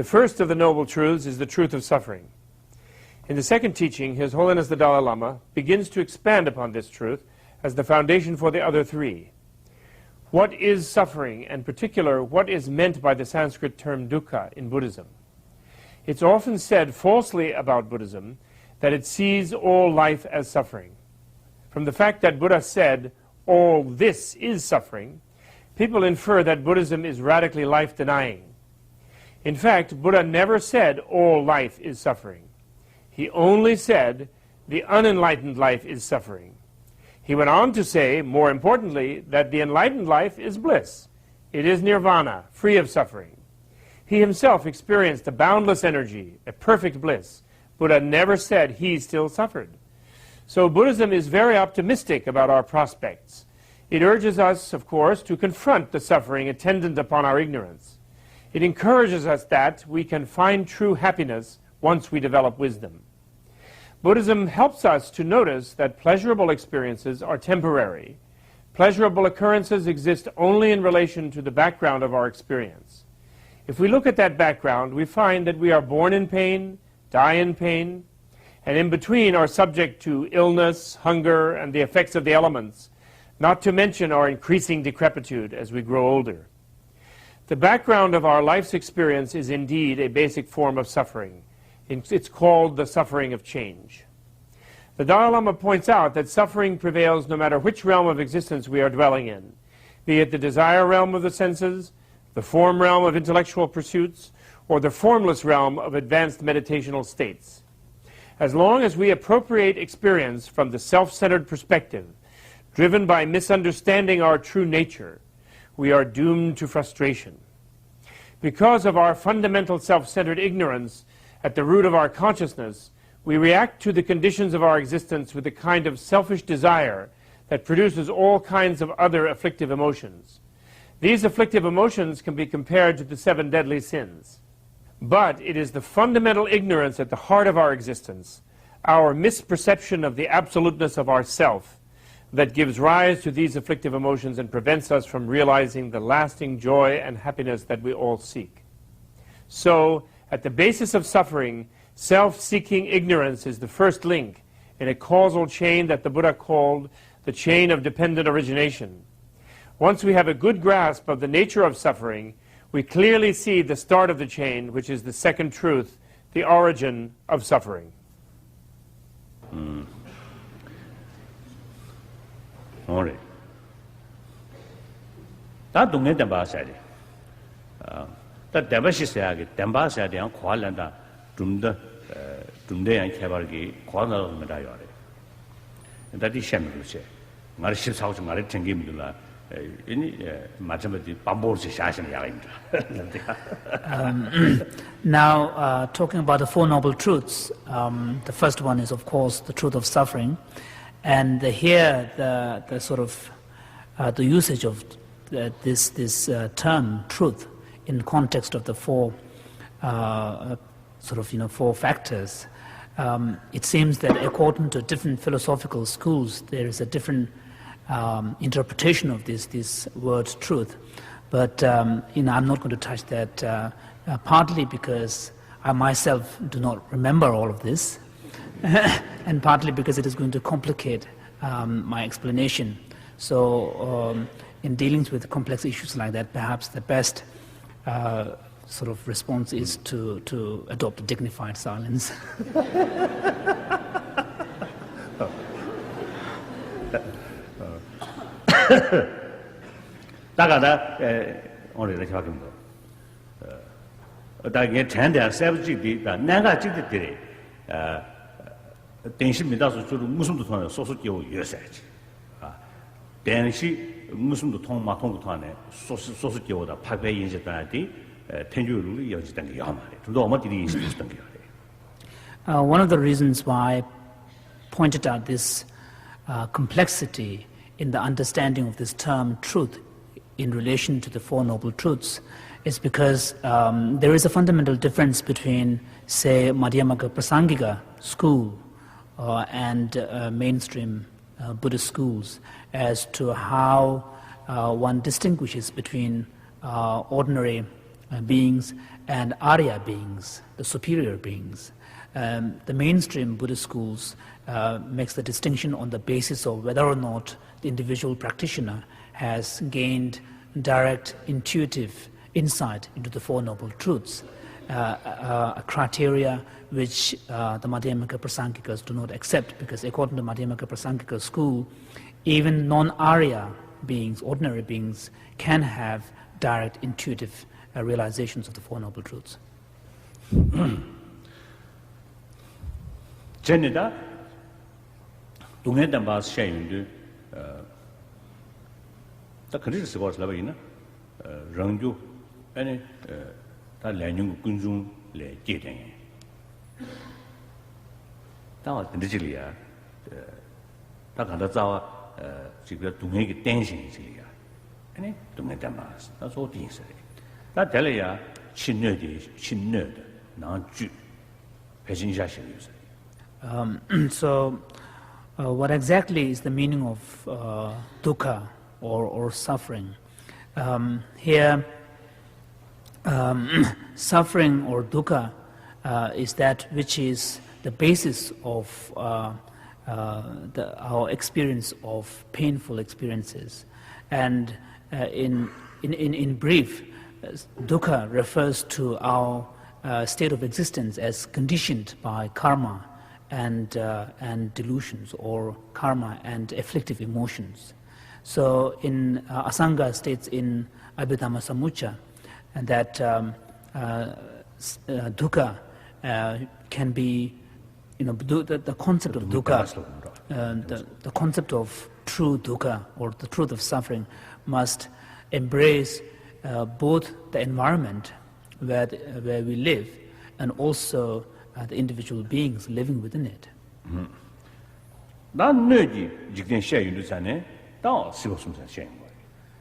first of the Noble Truths is the truth of suffering. In the second teaching, His Holiness the Dalai Lama begins to expand upon this truth as the foundation for the other three. What is suffering, and in particular, what is meant by the Sanskrit term dukkha in Buddhism? It's often said falsely about Buddhism that it sees all life as suffering. From the fact that Buddha said, all this is suffering, people infer that Buddhism is radically life-denying. In fact, Buddha never said all life is suffering. He only said the unenlightened life is suffering. He went on to say, more importantly, that the enlightened life is bliss. It is nirvana, free of suffering. He himself experienced a boundless energy, a perfect bliss. Buddha never said he still suffered. So Buddhism is very optimistic about our prospects. It urges us, of course, to confront the suffering attendant upon our ignorance. It encourages us that we can find true happiness once we develop wisdom. Buddhism helps us to notice that pleasurable experiences are temporary. Pleasurable occurrences exist only in relation to the background of our experience. If we look at that background, we find that we are born in pain, die in pain, and in between are subject to illness, hunger, and the effects of the elements, not to mention our increasing decrepitude as we grow older. The background of our life's experience is indeed a basic form of suffering. It's called the suffering of change. The Dalai Lama points out that suffering prevails no matter which realm of existence we are dwelling in, be it the desire realm of the senses, the form realm of intellectual pursuits, or the formless realm of advanced meditational states. As long as we appropriate experience from the self-centered perspective, driven by misunderstanding our true nature, we are doomed to frustration. Because of our fundamental self-centered ignorance at the root of our consciousness, we react to the conditions of our existence with a kind of selfish desire that produces all kinds of other afflictive emotions. These afflictive emotions can be compared to the 7 deadly sins. But it is the fundamental ignorance at the heart of our existence, our misperception of the absoluteness of ourself, that gives rise to these afflictive emotions and prevents us from realizing the lasting joy and happiness that we all seek. So, at the basis of suffering, self-seeking ignorance is the first link in a causal chain that the Buddha called the chain of dependent origination. Once we have a good grasp of the nature of suffering, we clearly see the start of the chain, which is the second truth, the origin of suffering. All right. That don't get the that device say temba say the qualanda tumda and cavalry corner medayore. That is shambles. Marshall's house and Maritin Gimdula in Matamati Pambos Shashan Now, talking about the Four Noble Truths, the first one is, of course, the truth of suffering. And here, the sort of the usage of this term, truth, in context of the four four factors, it seems that according to different philosophical schools, there is a different interpretation of this word truth. But I'm not going to touch that, partly because I myself do not remember all of this, and partly because it is going to complicate my explanation. So in dealing with complex issues like that, perhaps the best sort of response is to adopt a dignified silence. Only the talking about that get 10 and 70 that Naga did tension me does to Muslim to social usage. Then she Muslim to Tom Maton social the Pape in Japan. One of the reasons why I pointed out this complexity in the understanding of this term truth in relation to the Four Noble Truths is because there is a fundamental difference between, say, Madhyamaka Prasangika school and mainstream Buddhist schools as to how one distinguishes between ordinary beings and Arya beings, the superior beings. The mainstream Buddhist schools makes the distinction on the basis of whether or not the individual practitioner has gained direct intuitive insight into the Four Noble Truths, a criteria which the Madhyamaka Prasangikas do not accept, because according to Madhyamaka Prasangika school, even non-Arya beings, ordinary beings, can have direct intuitive realizations of the Four Noble Truths. Jenida, Dunga Shayun, the conditions was Lavina, Rangu, any Lanyu Kunjun Le Jiting. That was initially Takadazawa, she got to make it dancing in Silia. Any Dunga Damas, that's all things. That Delia, she nerd, non Jew, Peshinja. So, what exactly is the meaning of dukkha or suffering? Here, suffering or dukkha is that which is the basis of our experience of painful experiences. And in brief, dukkha refers to our state of existence as conditioned by karma and delusions, or karma and afflictive emotions. So in Asanga states in Abhidhamma Sammucca that dukkha can be, the concept of dukkha, the concept of true dukkha or the truth of suffering must embrace both the environment where we live and also the individual beings living within it.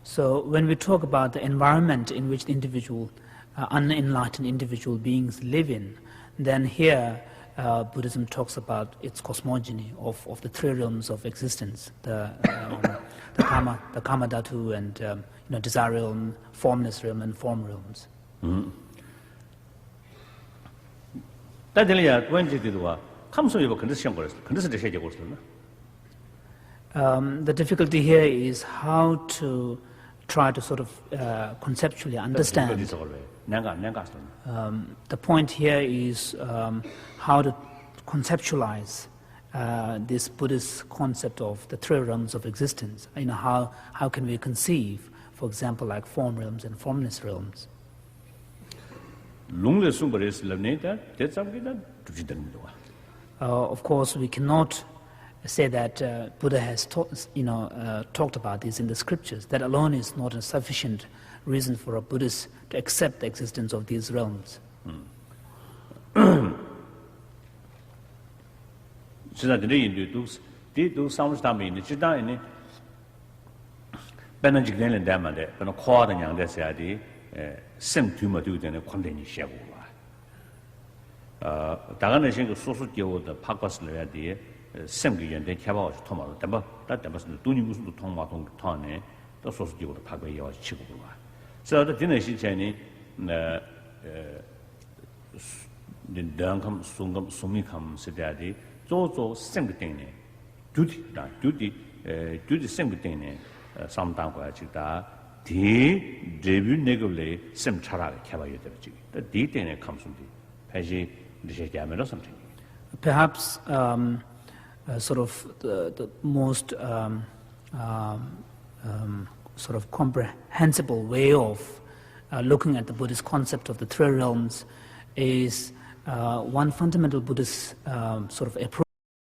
So when we talk about the environment in which the individual, unenlightened individual beings live in, then here Buddhism talks about its cosmogony of the three realms of existence, the karma dhatu, and desire realm, formless realm, and form realms. The difficulty here is how to try to sort of conceptually understand. The point here is how to conceptualize this Buddhist concept of the three realms of existence. How can we conceive, for example, like form realms and formless realms? Of course, we cannot say that Buddha has talked about this in the scriptures. That alone is not a sufficient reason for a Buddhist to accept the existence of these realms. Perhaps sort of the most sort of comprehensible way of looking at the Buddhist concept of the three realms is one fundamental Buddhist sort of approach